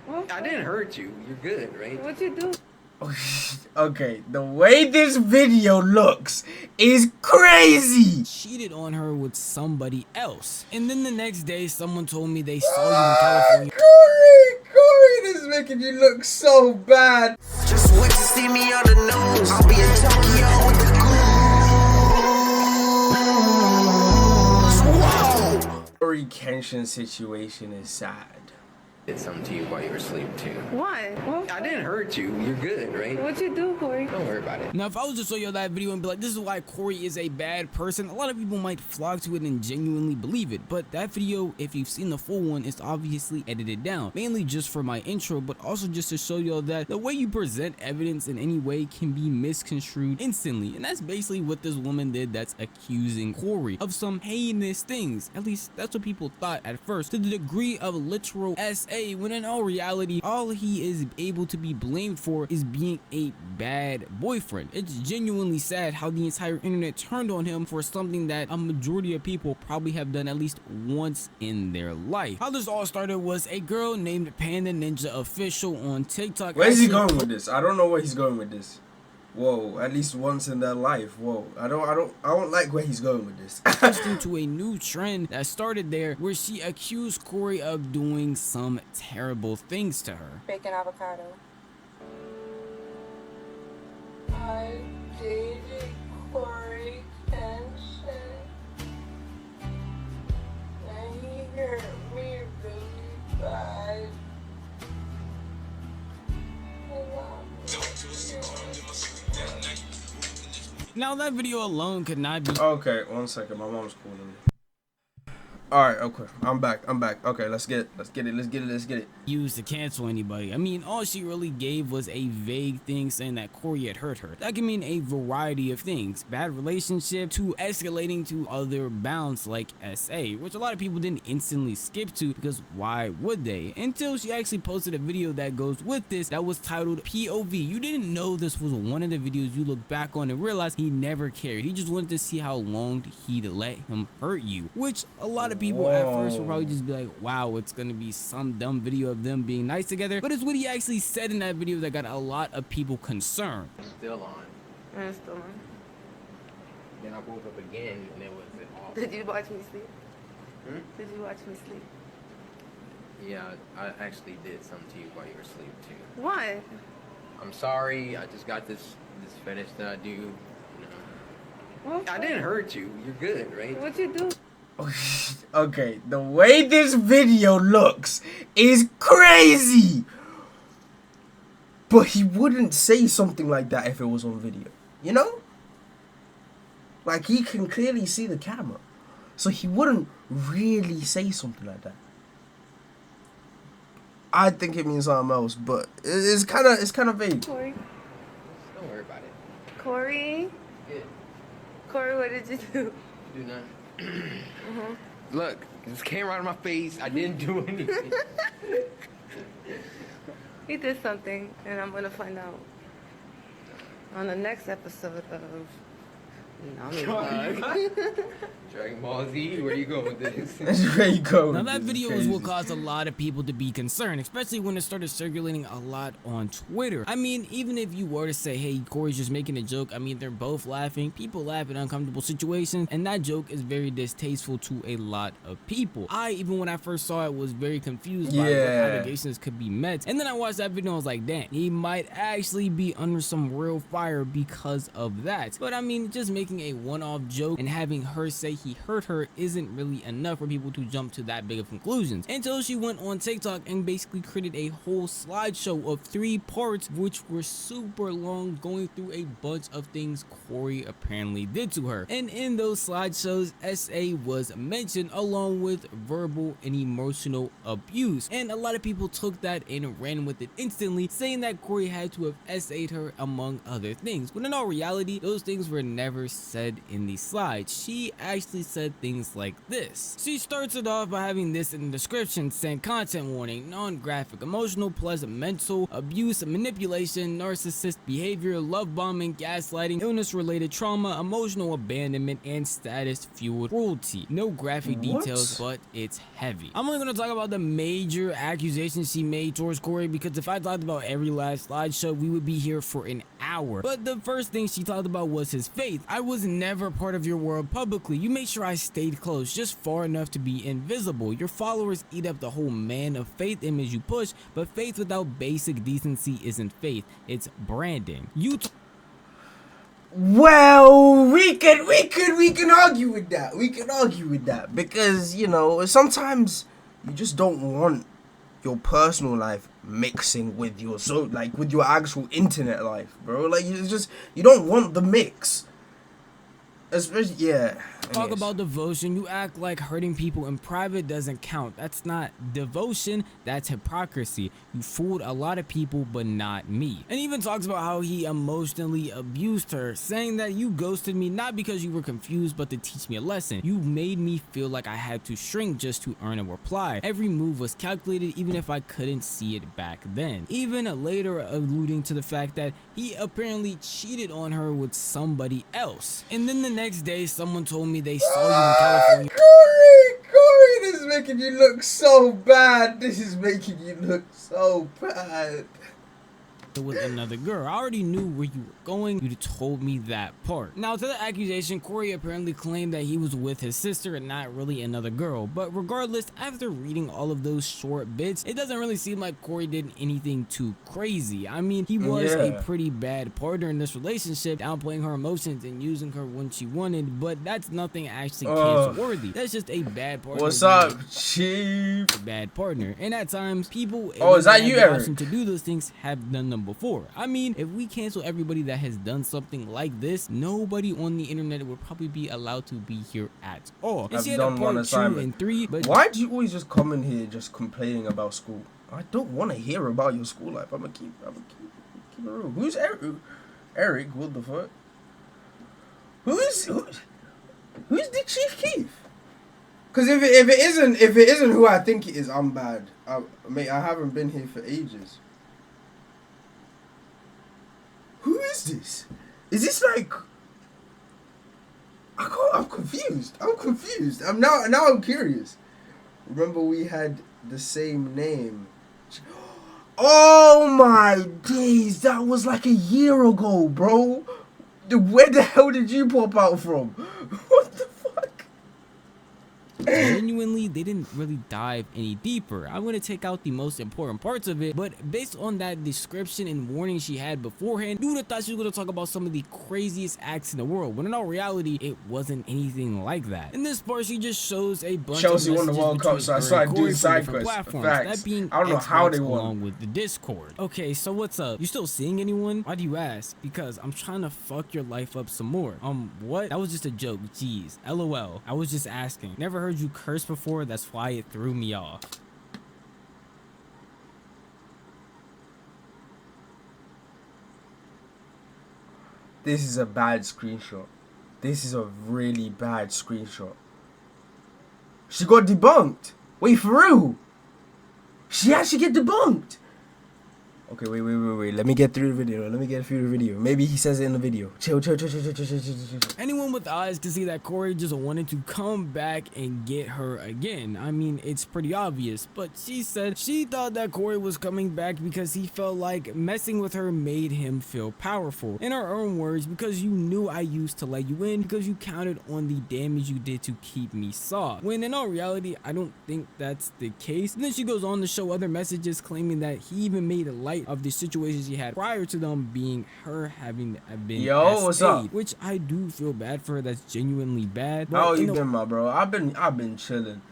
I didn't hurt you. You're good, right? What'd you do? Okay, the way this video looks is crazy. Cheated on her with somebody else. And then the next day, someone told me they saw you in California. Corey, this is making you look so bad. Just wait to see me on the news. I'll be in Tokyo with the goons. Corey Kenshin's situation is sad. Did something to you while you were asleep too. Why? What? I didn't hurt you. You're good, right? What'd you do, Corey? Don't worry about it. Now, if I was to show you that video and be like, this is why Corey is a bad person, a lot of people might flock to it and genuinely believe it. But that video, if you've seen the full one, is obviously edited down, mainly just for my intro, but also just to show y'all that the way you present evidence in any way can be misconstrued instantly. And that's basically what this woman did that's accusing Corey of some heinous things. At least that's what people thought at first, to the degree of literal SA, when in all reality, all he is able to be blamed for is being a bad boyfriend. It's genuinely sad how the entire internet turned on him for something that a majority of people probably have done at least once in their life. How this all started was a girl named Panda Ninja Official on TikTok. Where's he going with this? I don't know where he's going with this. Whoa, at least once in their life. Whoa, I don't like where he's going with this. Pushed into a new trend that started there, where she accused Corey of doing some terrible things to her. Bacon avocado. I dated Corey Kenshin. And he hurt me really bad. Now that video alone could not be Okay, 1 second. My mom's calling me. Alright, okay. I'm back. Okay, let's get it. used to cancel anybody. I mean, all she really gave was a vague thing saying that Corey had hurt her. That can mean a variety of things. Bad relationship to escalating to other bounds like SA, which a lot of people didn't instantly skip to because why would they? Until she actually posted a video that goes with this that was titled POV. You didn't know this was one of the videos you look back on and realize he never cared. He just wanted to see how long he'd let him hurt you, which a lot of people at first will probably just be like, wow, it's gonna be some dumb video of them being nice together, but it's what he actually said in that video that got a lot of people concerned. Still on. I'm still on. Then I woke up again and it was off. Did you watch me sleep? Hmm? Did you watch me sleep? Yeah, I actually did something to you while you were asleep too. Why? I'm sorry. I just got this fetish that I do. You know. I didn't hurt you. You're good, right? What'd you do? Okay, the way this video looks is crazy. But he wouldn't say something like that if it was on video. You know? Like, he can clearly see the camera. So he wouldn't really say something like that. I think it means something else, but it's kind of vague. Corey. Don't worry about it. Corey. Good. Corey, what did you do? Do nothing. Look, this came right in my face. I didn't do anything. He did something, and I'm gonna find out on the next episode of Dragon Ball Z, where you going with this? That's where you go. Now that video is what caused a lot of people to be concerned, especially when it started circulating a lot on Twitter. I mean, even if you were to say, hey, Corey's just making a joke, I mean, they're both laughing. People laugh in uncomfortable situations, and that joke is very distasteful to a lot of people. Even when I first saw it, was very confused by what allegations could be met. And then I watched that video and I was like, damn, he might actually be under some real fire because of that. But I mean, just making a one-off joke and having her say he hurt her isn't really enough for people to jump to that big of conclusions, until she went on TikTok and basically created a whole slideshow of 3 parts which were super long, going through a bunch of things Corey apparently did to her. And in those slideshows, SA was mentioned along with verbal and emotional abuse, and a lot of people took that and ran with it instantly, saying that Corey had to have SA'd her among other things, when in all reality those things were never said in the slide. She actually actually said things like this. She starts it off by having this in the description saying content warning, non-graphic, emotional plus mental abuse, manipulation, narcissist behavior, love bombing, gaslighting, illness-related trauma, emotional abandonment, and status-fueled cruelty. No graphic details, but it's heavy. I'm only going to talk about the major accusations she made towards Corey, because if I talked about every last slideshow, we would be here for an hour. But the first thing she talked about was his faith. I was never part of your world publicly. You made sure I stayed close, just far enough to be invisible. Your followers eat up the whole man of faith image you push, but faith without basic decency isn't faith, it's branding. Well, we can argue with that. We can argue with that because, you know, sometimes you just don't want your personal life mixing with your with your actual internet life, bro. Like you don't want the mix. Especially, yeah. Talk about devotion. You act like hurting people in private doesn't count. That's not devotion, that's hypocrisy. You fooled a lot of people, but not me. And even talks about how he emotionally abused her, saying that you ghosted me not because you were confused, but to teach me a lesson. You made me feel like I had to shrink just to earn a reply. Every move was calculated, even if I couldn't see it back then. Even later alluding to the fact that he apparently cheated on her with somebody else. And then the next day, someone told me they saw you in California. Corey, this is making you look so bad. This is making you look so bad. With another girl. I already knew where you were going. You told me that part. Now, to the accusation, Corey apparently claimed that he was with his sister and not really another girl. But regardless, after reading all of those short bits, it doesn't really seem like Corey did anything too crazy. I mean, he was a pretty bad partner in this relationship, downplaying her emotions and using her when she wanted, but that's nothing actually cancel-worthy. That's just a bad partner. What's up, Chief? A bad partner. And at times, people is that you, Eric? To do those things have done them before. I mean, if we cancel everybody that has done something like this, nobody on the internet would probably be allowed to be here at all. And she had a part 2 and 3, but why do you always just come in here just complaining about school? I don't want to hear about your school life. I'm gonna keep it real. Who's Eric? Eric, what the fuck? Who's the Chief Keef? Cause if it isn't who I think it is, I'm bad. I haven't been here for ages. Who is this? Is this like? I'm confused. I'm now I'm curious. Remember we had the same name. Oh my days! That was like a year ago, bro. Where the hell did you pop out from? What the fuck? Genuinely, they didn't really dive any deeper. I'm going to take out the most important parts of it, but based on that description and warning she had beforehand, you would have thought she was going to talk about some of the craziest acts in the world, when in all reality, it wasn't anything like that. In this part, she just shows a bunch Chelsea of won the World Cup, so I started doing side quests. That being I don't know how they won. Along with the Discord. Okay, so what's up? You still seeing anyone? Why do you ask? Because I'm trying to fuck your life up some more. What? That was just a joke. Jeez. LOL. I was just asking. Never heard you curse before, that's why it threw me off. This is a bad screenshot. This is a really bad screenshot. She got debunked. Wait, for real? She actually get debunked. Okay, wait. Let me get through the video. Maybe he says it in the video. Chill. Anyone with eyes can see that Corey just wanted to come back and get her again. I mean, it's pretty obvious, but she said she thought that Corey was coming back because he felt like messing with her made him feel powerful. In her own words, because you knew I used to let you in, because you counted on the damage you did to keep me soft. When in all reality, I don't think that's the case. And then she goes on to show other messages claiming that he even made light of the situations he had prior to them being her having been what's up? Which I do feel bad for her. That's genuinely bad. How you been, my bro? I've been chilling,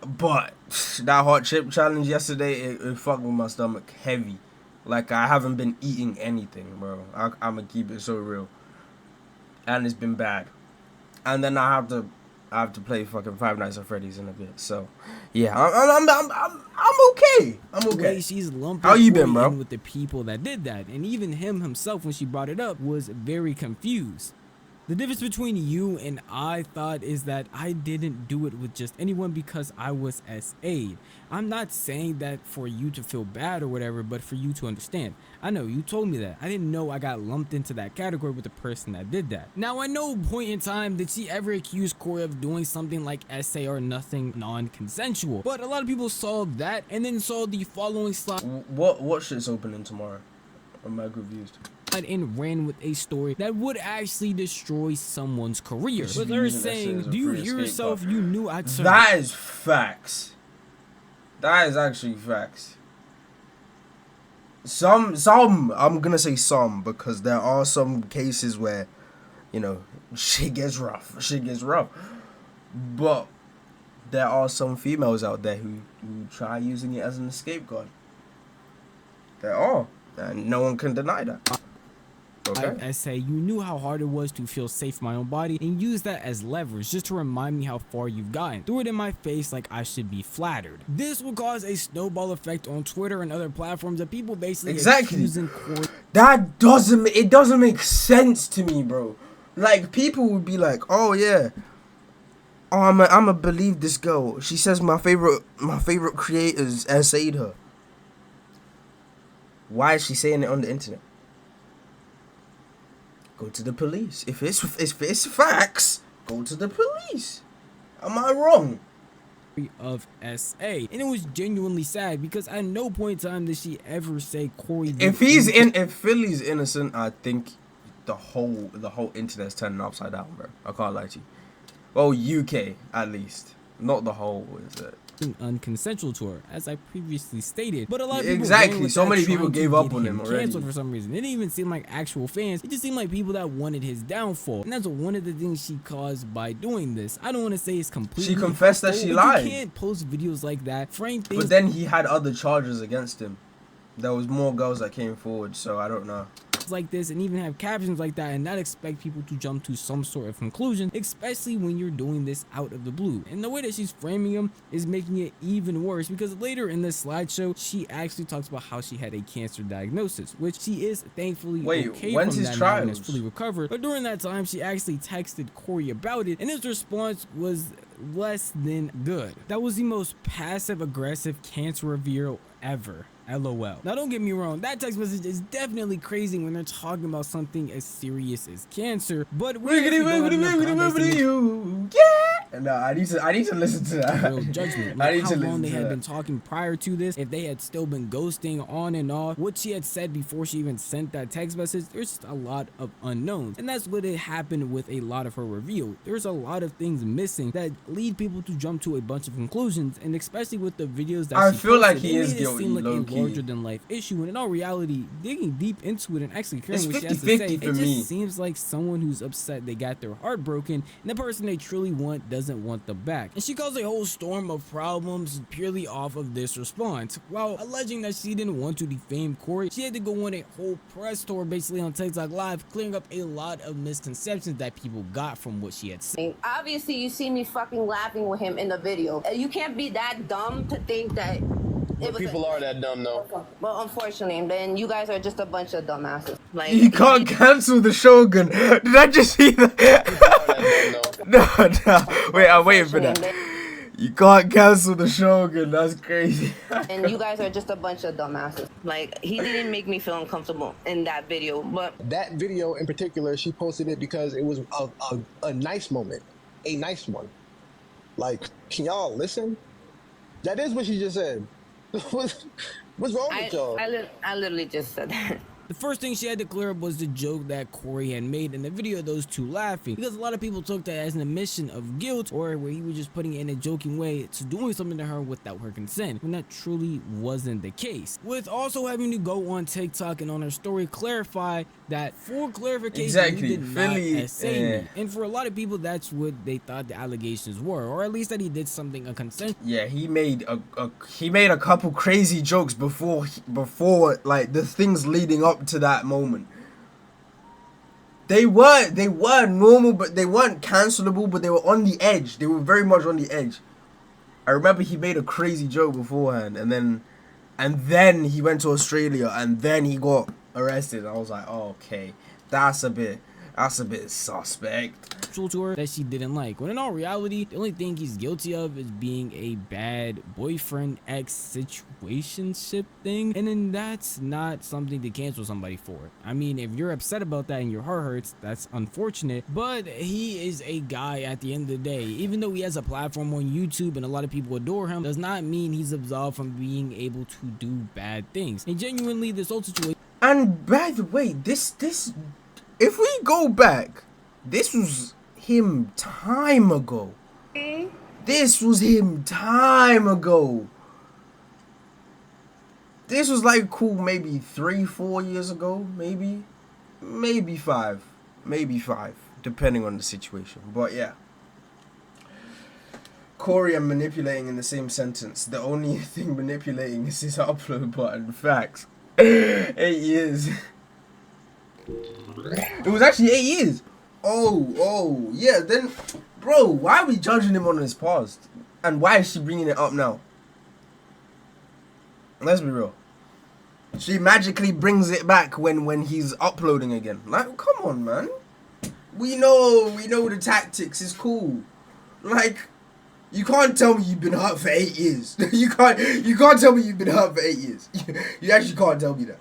but that hot chip challenge yesterday, it fucked with my stomach heavy. Like I haven't been eating anything, bro. I'm gonna keep it so real, and it's been bad. And then I have to play fucking Five Nights at Freddy's in a bit. So, yeah, I'm okay. I'm okay. She's lumping How you been, bro? in with the people that did that, and even him himself, when she brought it up, was very confused. The difference between you and I thought is that I didn't do it with just anyone because I was SA'd. I'm not saying that for you to feel bad or whatever, but for you to understand. I know you told me that. I didn't know I got lumped into that category with the person that did that. Now, at no point in time did she ever accuse Corey of doing something like SA or nothing non-consensual. But a lot of people saw that and then saw the following slide. What shit's opening tomorrow on my reviews? And ran with a story that would actually destroy someone's career. But they're saying, do you hear yourself? You knew I'd serve. That is facts. That is actually facts. Some, I'm gonna say some, because there are some cases where, you know, shit gets rough. But there are some females out there who try using it as an scapegoat. There are, and no one can deny that. Okay. I say you knew how hard it was to feel safe in my own body and use that as leverage just to remind me how far you've gotten. Threw it in my face like I should be flattered. This will cause a snowball effect on Twitter and other platforms that people basically accusing Corey. That doesn't make sense to me, bro. Like, people would be like, oh yeah, oh I'ma believe this girl. She says my favorite creators SA'd her. Why is she saying it on the internet? Go to the police. If it's facts, go to the police. Am I wrong? Of SA, and it was genuinely sad because at no point in time did she ever say Corey. If Philly's innocent, I think the whole internet's turning upside down, bro. I can't lie to you. Well, UK at least, not the whole. Is it? Unconsensual to her, as I previously stated, but a lot of people exactly. So many people gave up on him already. Canceled for some reason. It didn't even seem like actual fans. It just seemed like people that wanted his downfall, and that's one of the things she caused by doing this. I don't want to say it's completely. She confessed that she lied. You can't post videos like that, frame things. But then he had other charges against him. There was more girls that came forward, so I don't know. Like this and even have captions like that and not expect people to jump to some sort of conclusion, especially when you're doing this out of the blue. And the way that she's framing him is making it even worse, because later in this slideshow she actually talks about how she had a cancer diagnosis, which she is thankfully okay when's from his that trials? now and is fully recovered. But during that time she actually texted Corey about it, and his response was less than good. That was the most passive aggressive cancer reveal ever. LOL. Now don't get me wrong, that text message is definitely crazy when they're talking about something as serious as cancer, but yeah. No, I need to listen to that. Real judgment. Like how long they had been talking prior to this, if they had still been ghosting on and off, what she had said before she even sent that text message, there's just a lot of unknowns. And that's what had happened with a lot of her reveal. There's a lot of things missing that lead people to jump to a bunch of conclusions, and especially with the videos that I she feel posted, like he is guilty, seem like low-key. a larger than life issue, and in all reality, digging deep into it and actually caring what she has to 50-50 say, for it me. just seems like someone who's upset they got their heart broken, and the person they truly want doesn't want them back. And she caused a whole storm of problems purely off of this response. While alleging that she didn't want to defame Corey, she had to go on a whole press tour basically on TikTok Live, clearing up a lot of misconceptions that people got from what she had said. Obviously, you see me fucking laughing with him in the video. You can't be that dumb to think that people are that dumb, though. Well, unfortunately, then you guys are just a bunch of dumbasses. Like, You can't cancel the Shogun. Did I just see that? No. Wait, I'm waiting for that. You can't cancel the Shogun. That's crazy. And you guys are just a bunch of dumbasses. Like, he didn't make me feel uncomfortable in that video, but That video in particular, she posted it because it was a nice moment. A nice one. Like, can y'all listen? That is what she just said. What's wrong with y'all? I literally just said that. The first thing she had to clear up was the joke that Corey had made in the video of those two laughing, because a lot of people took that as an admission of guilt, or where he was just putting it in a joking way to doing something to her without her consent, when that truly wasn't the case. With also having to go on TikTok and on her story clarify that for clarification, Exactly. he did Philly, not say me. And for a lot of people, that's what they thought the allegations were, or at least that he did something unconsensual. Yeah, he made a couple crazy jokes before like the things leading up to that moment. They were normal, but they weren't cancelable, but they were on the edge. They were very much on the edge. I remember he made a crazy joke beforehand, and then he went to Australia, and then he got arrested. I was like, oh, okay, that's a bit That's a bit suspect. To her that she didn't like, when in all reality the only thing he's guilty of is being a bad boyfriend ex situationship thing, and then that's not something to cancel somebody for. I mean, if you're upset about that and your heart hurts, that's unfortunate, but he is a guy at the end of the day. Even though he has a platform on YouTube and a lot of people adore him, does not mean he's absolved from being able to do bad things. And genuinely, this whole situation. And by the way, this if we go back, this was him time ago. This was him time ago. This was like cool maybe 3-4 years ago, maybe 5, depending on the situation. But yeah, Corey and manipulating in the same sentence. The only thing manipulating is his upload button. Facts. 8 years. It was actually 8 years. Oh, yeah, then, bro, why are we judging him on his past? And why is she bringing it up now? Let's be real. She magically brings it back when he's uploading again. Like, come on, man. We know the tactics. It's cool. Like, you can't tell me you've been hurt for 8 years. You can't tell me you've been hurt for 8 years. You actually can't tell me that.